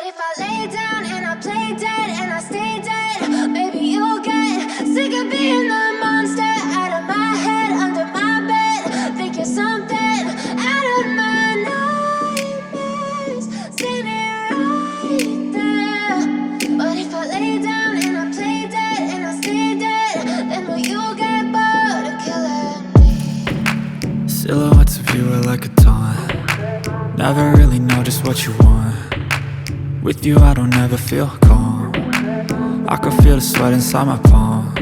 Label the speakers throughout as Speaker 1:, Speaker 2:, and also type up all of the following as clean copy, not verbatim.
Speaker 1: if I lay down and I play dead and I stay dead, maybe you'll get sick of being the monster out of my head, under my bed. Think you're something out of my nightmares, standing right there. But if I lay down and I play dead and I stay dead, then will you get bored of killing me?
Speaker 2: Silhouettes of you are like a taunt. Never really know just what you want. With you I don't ever feel calm. I can feel the sweat inside my palms.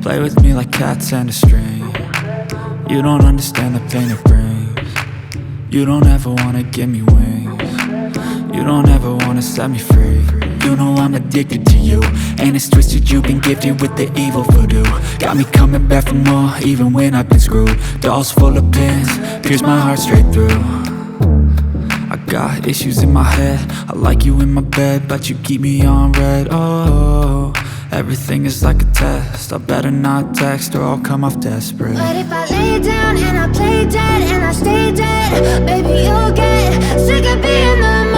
Speaker 2: Play with me like cats and a string. You don't understand the pain it brings. You don't ever wanna give me wings. You don't ever wanna set me free. You know I'm addicted to you, and it's twisted, you've been gifted with the evil voodoo. Got me coming back for more, even when I've been screwed. Dolls full of pins, pierce my heart straight through. I got issues in my head, I like you in my bed, but you keep me on red. Oh, everything is like a test, I better not text or I'll come off desperate.
Speaker 1: But if I lay down and I play dead and I stay dead, baby you'll get sick of being the